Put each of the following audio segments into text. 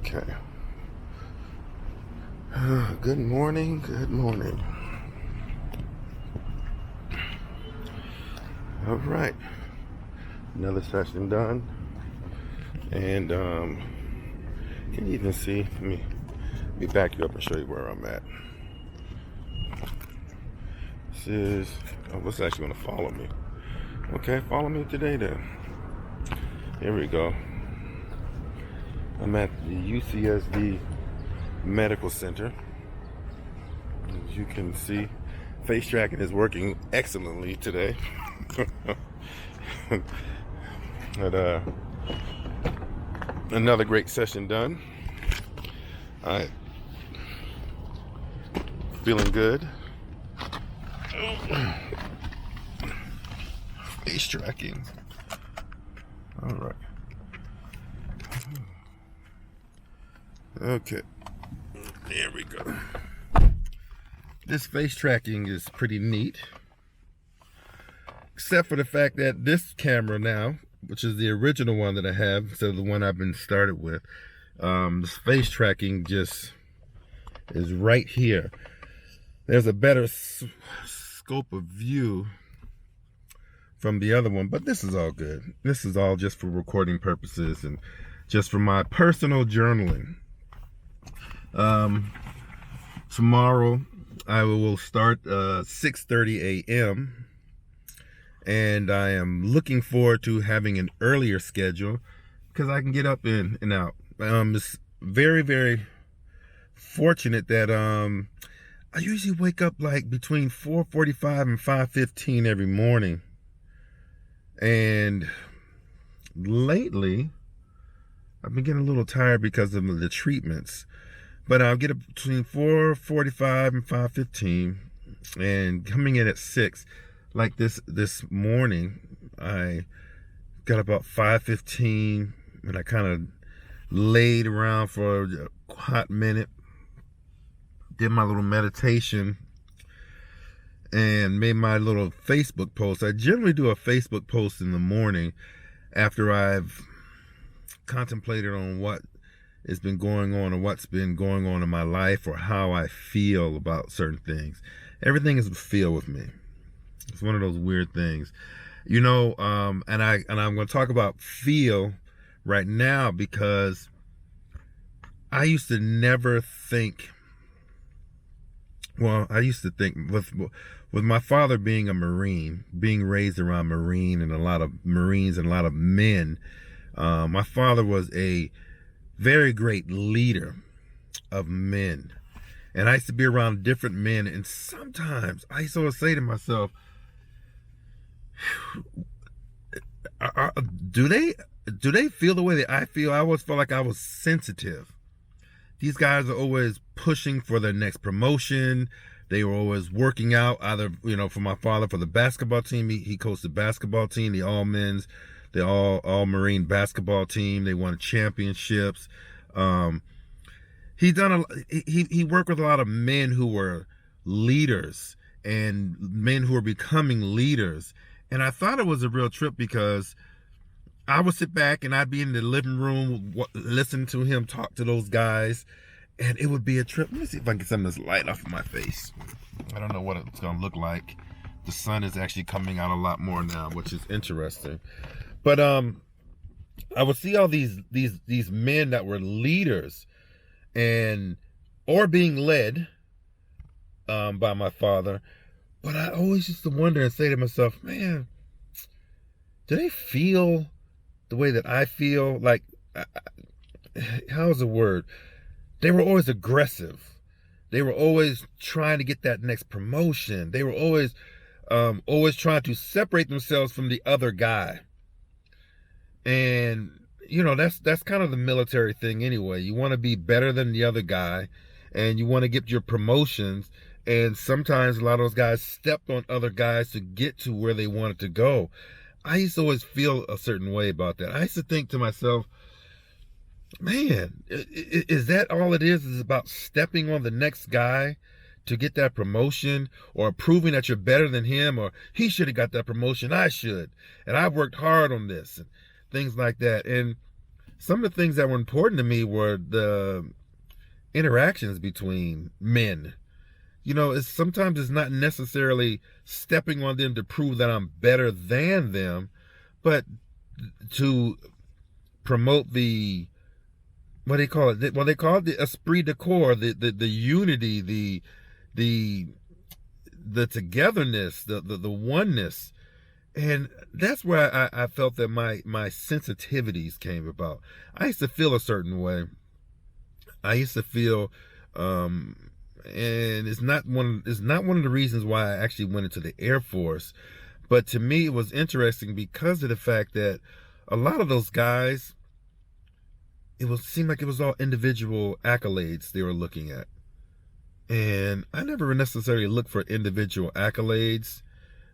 Okay. Good morning. Good morning. All right. Another session done. And can you even see? Let me back you up and show you where I'm at. This is what's actually going to follow me. Okay, follow me today then. Here we go. I'm at the UCSD Medical Center. As you can see, face tracking is working excellently today. But another great session done. I feeling good. Face tracking. All right. Okay. There we go. This face tracking is pretty neat. Except for the fact that this camera now, which is the original one that I have instead of the one I've been started with, this face tracking just is right here. There's a better scope of view from the other one, but this is all good. This is all just for recording purposes and just for my personal journaling. Tomorrow I will start 6:30 a.m. and I am looking forward to having an earlier schedule because I can get up in and out. It's very, very fortunate that I usually wake up like between 4:45 and 5:15 every morning. And lately, I've been getting a little tired because of the treatments. But I'll get up between 4:45 and 5:15, and coming in at 6, like this morning, I got about 5:15, and I kind of laid around for a hot minute, did my little meditation, and made my little Facebook post. I generally do a Facebook post in the morning after I've contemplated on what has been going on or what's been going on in my life or how I feel about certain things. Everything is a feel with me. It's one of those weird things, you know. And I'm going to talk about feel right now because I used to never think. Well, I used to think with my father being a Marine, being raised around Marine and a lot of Marines and a lot of men. My father was a very great leader of men, and I used to be around different men, and sometimes I used to say to myself, do they feel the way that I feel? I always felt like I was sensitive. These guys are always pushing for their next promotion. They were always working out, either, for my father, for the basketball team. He coached the basketball team, the all-men's, the all Marine basketball team. They won championships. He worked with a lot of men who were leaders and men who were becoming leaders. And I thought it was a real trip because I would sit back and I'd be in the living room, listen to him talk to those guys, and it would be a trip. Let me see if I can get some of this light off of my face. I don't know what it's going to look like. The sun is actually coming out a lot more now, which is interesting. But I would see all these men that were leaders or being led by my father. But I always used to wonder and say to myself, man, do they feel the way that I feel? Like, how's the word? They were always aggressive. They were always trying to get that next promotion. They were always trying to separate themselves from the other guy. And, that's kind of the military thing anyway. You want to be better than the other guy, and you want to get your promotions. And sometimes a lot of those guys stepped on other guys to get to where they wanted to go. I used to always feel a certain way about that. I used to think to myself, man, is that all it is? Is about stepping on the next guy to get that promotion, or proving that you're better than him, or he should have got that promotion, I should, and I've worked hard on this, and things like that. And some of the things that were important to me were the interactions between men. Sometimes it's not necessarily stepping on them to prove that I'm better than them, but to promote the, what do they call it? Well, they call it the esprit de corps, the unity, the togetherness, the oneness. And that's where I felt that my sensitivities came about. I used to feel a certain way. I used to feel, and it's not one of the reasons why I actually went into the Air Force. But to me, it was interesting because of the fact that a lot of those guys, seemed like it was all individual accolades they were looking at. And I never necessarily looked for individual accolades.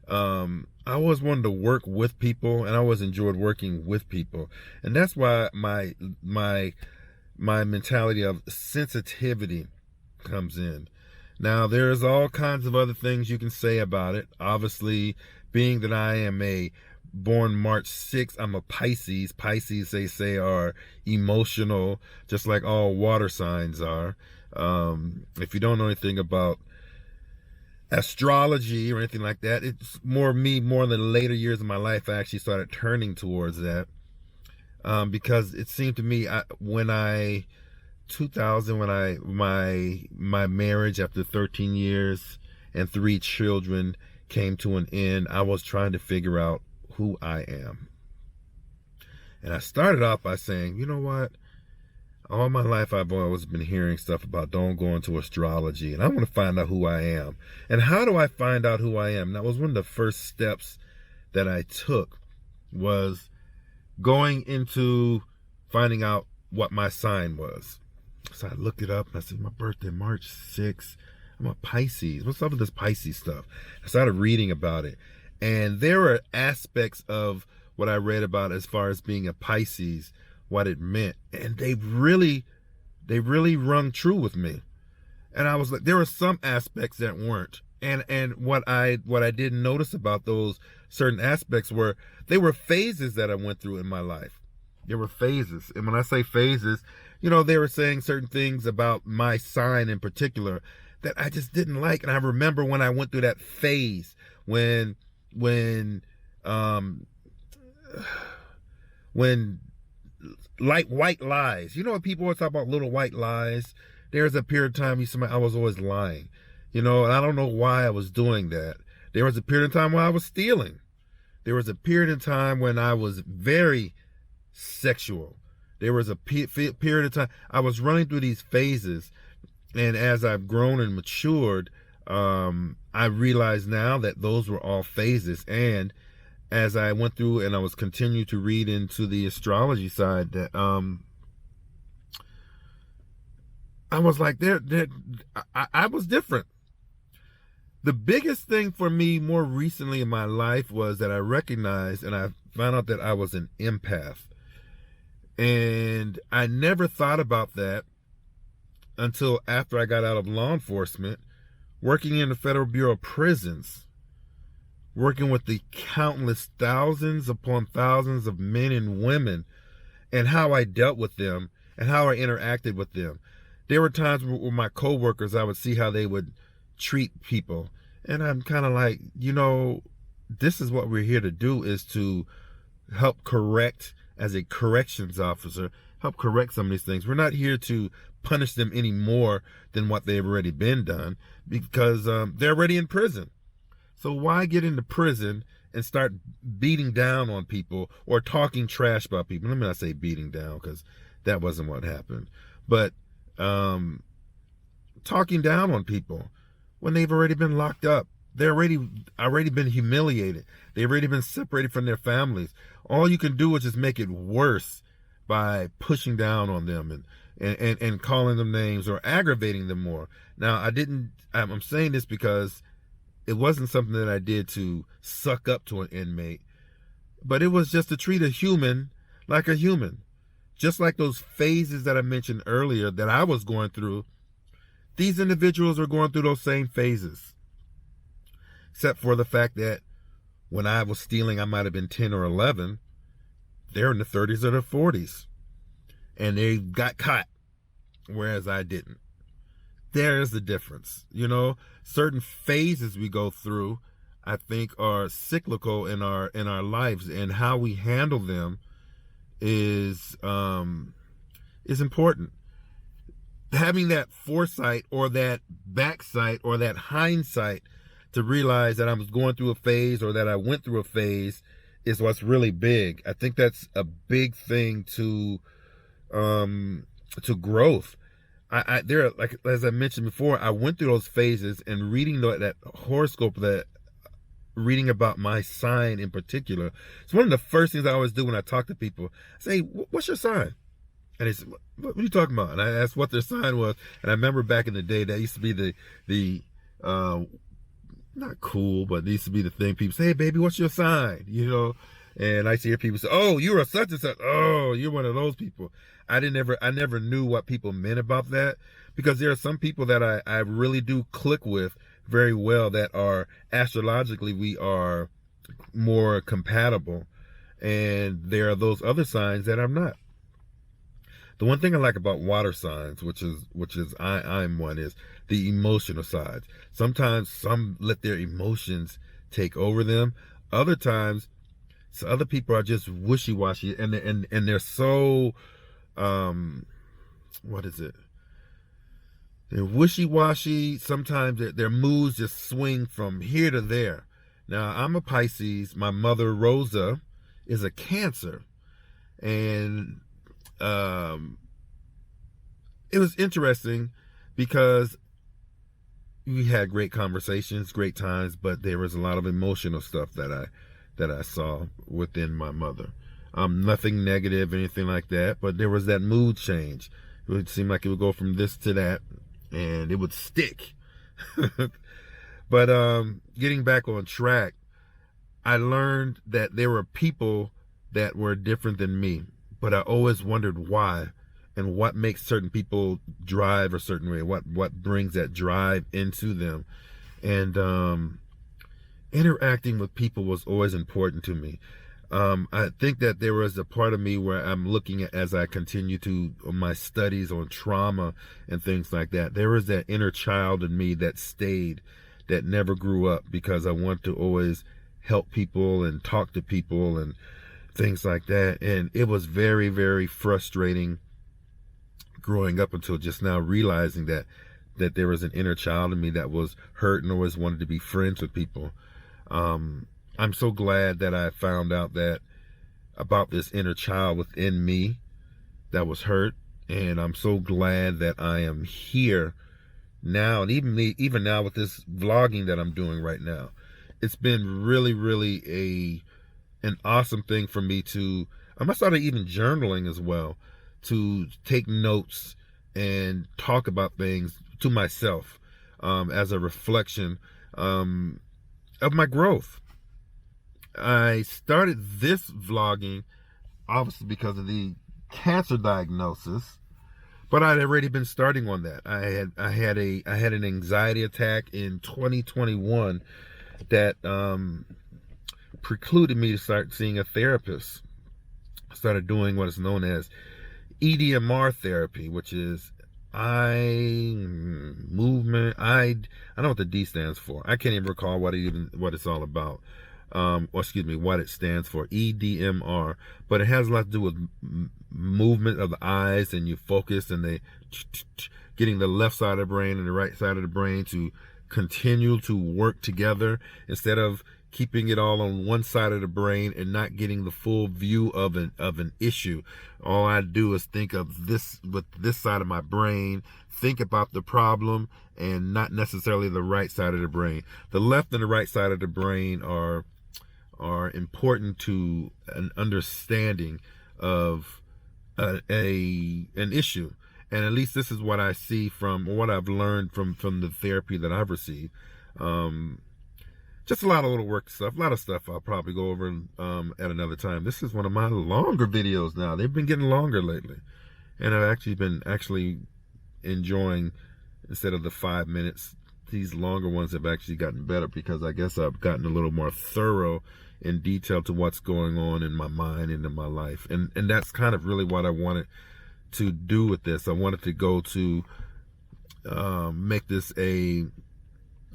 I always wanted to work with people, and I always enjoyed working with people. And that's why my mentality of sensitivity comes in. Now, there's all kinds of other things you can say about it. Obviously, being that I am born March 6th, I'm a Pisces. Pisces, they say, are emotional, just like all water signs are. If you don't know anything about astrology or anything like that, it's more in the later years of my life I actually started turning towards that, because it seemed to me when my marriage after 13 years and 3 children came to an end, I was trying to figure out who I am. And I started off by saying, you know what? All my life, I've always been hearing stuff about don't go into astrology, and I want to find out who I am. And how do I find out who I am? That was one of the first steps that I took, was going into finding out what my sign was. So I looked it up, and I said, my birthday, March 6th. I'm a Pisces. What's up with this Pisces stuff? I started reading about it. And there were aspects of what I read about as far as being a Pisces, what it meant, and they really rung true with me. And I was like, there were some aspects that weren't, and what I didn't notice about those certain aspects were they were phases that I went through in my life. There were phases, and when I say phases, they were saying certain things about my sign in particular that I just didn't like. And I remember when I went through that phase when like white lies. When people always talk about little white lies, there's a period of time I was always lying. And I don't know why I was doing that. There was a period of time when I was stealing. There was a period of time when I was very sexual. There was a period of time I was running through these phases. And as I've grown and matured, I realize now that those were all phases. And as I went through and I was continuing to read into the astrology side, that I was like, I was different. The biggest thing for me more recently in my life was that I recognized and I found out that I was an empath. And I never thought about that until after I got out of law enforcement, working in the Federal Bureau of Prisons, working with the countless thousands upon thousands of men and women, and how I dealt with them and how I interacted with them. There were times with my coworkers, I would see how they would treat people. And I'm kind of like, this is what we're here to do, is to help correct, as a corrections officer, help correct some of these things. We're not here to punish them any more than what they've already been done, because they're already in prison. So why get into prison and start beating down on people or talking trash about people? Let me not say beating down, because that wasn't what happened. But talking down on people when they've already been locked up. They're already been humiliated. They've already been separated from their families. All you can do is just make it worse by pushing down on them and calling them names or aggravating them more. Now, I'm saying this because it wasn't something that I did to suck up to an inmate, but it was just to treat a human like a human. Just like those phases that I mentioned earlier that I was going through, these individuals are going through those same phases. Except for the fact that when I was stealing, I might have been 10 or 11. They're in the 30s or the 40s. and they got caught, whereas I didn't. There's the difference. You know, certain phases we go through, I think, are cyclical in our lives, and how we handle them is important. Having that foresight or that backsight or that hindsight to realize that I was going through a phase or that I went through a phase is what's really big. I think that's a big thing to growth. There, like as I mentioned before, I went through those phases, and reading that horoscope, reading about my sign in particular, it's one of the first things I always do when I talk to people. I say, "What's your sign?" And they said, "What are you talking about?" And I asked what their sign was, and I remember back in the day that used to be the not cool, but it used to be the thing. People say, "Hey, baby, what's your sign?" You know, and I used to hear people say, "Oh, you're a such and such. Oh, you're one of those people." I never knew what people meant about that, because there are some people that I really do click with very well, that are astrologically, we are more compatible, and there are those other signs that I'm not. The one thing I like about water signs, which is I'm one, is the emotional sides. Sometimes some let their emotions take over them. Other times, other people are just wishy-washy, and they're so what is it? They're wishy-washy. Sometimes their moods just swing from here to there. Now, I'm a Pisces. My mother, Rosa, is a Cancer. And it was interesting because we had great conversations, great times, but there was a lot of emotional stuff that I saw within my mother. Nothing negative, anything like that, but there was that mood change. It would seem like it would go from this to that, and it would stick. But getting back on track, I learned that there were people that were different than me, but I always wondered why, and what makes certain people drive a certain way, what brings that drive into them. And interacting with people was always important to me. I think that there was a part of me where I'm looking at, as I continue to my studies on trauma and things like that, there was that inner child in me that stayed, that never grew up, because I want to always help people and talk to people and things like that. And it was very, very frustrating growing up until just now, realizing that there was an inner child in me that was hurt and always wanted to be friends with people. I'm so glad that I found out that about this inner child within me that was hurt, and I'm so glad that I am here now, and even now with this vlogging that I'm doing right now. It's been really, really an awesome thing for me to. I started even journaling as well, to take notes and talk about things to myself as a reflection of my growth. I started this vlogging obviously because of the cancer diagnosis, but I'd already been starting on that. I had an anxiety attack in 2021 that precluded me to start seeing a therapist. I started doing what is known as EDMR therapy, which is eye movement. I know what the D stands for. I can't even recall what it's all about. What it stands for, EDMR, but it has a lot to do with movement of the eyes, and you focus, and getting the left side of the brain and the right side of the brain to continue to work together, instead of keeping it all on one side of the brain and not getting the full view of an issue. All I do is think of this with this side of my brain, think about the problem, and not necessarily the right side of the brain. The left and the right side of the brain are important to an understanding of an issue. And at least this is what I see from what I've learned from the therapy that I've received. Just a lot of little work stuff, a lot of stuff I'll probably go over at another time. This is one of my longer videos now. They've been getting longer lately, and I've actually been enjoying, instead of the 5 minutes, these longer ones have actually gotten better, because I guess I've gotten a little more thorough in detail to what's going on in my mind and in my life. And that's kind of really what I wanted to do with this. I wanted to go to make this a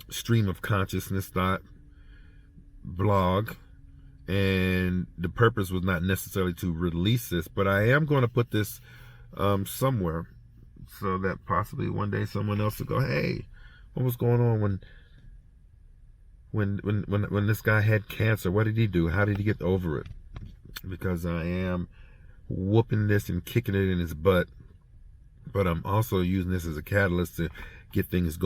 stream of consciousness thought blog, and the purpose was not necessarily to release this, but I am going to put this somewhere so that possibly one day someone else will go, hey, what was going on when this guy had cancer? What did he do? How did he get over it? Because I am whooping this and kicking it in his butt, but I'm also using this as a catalyst to get things going.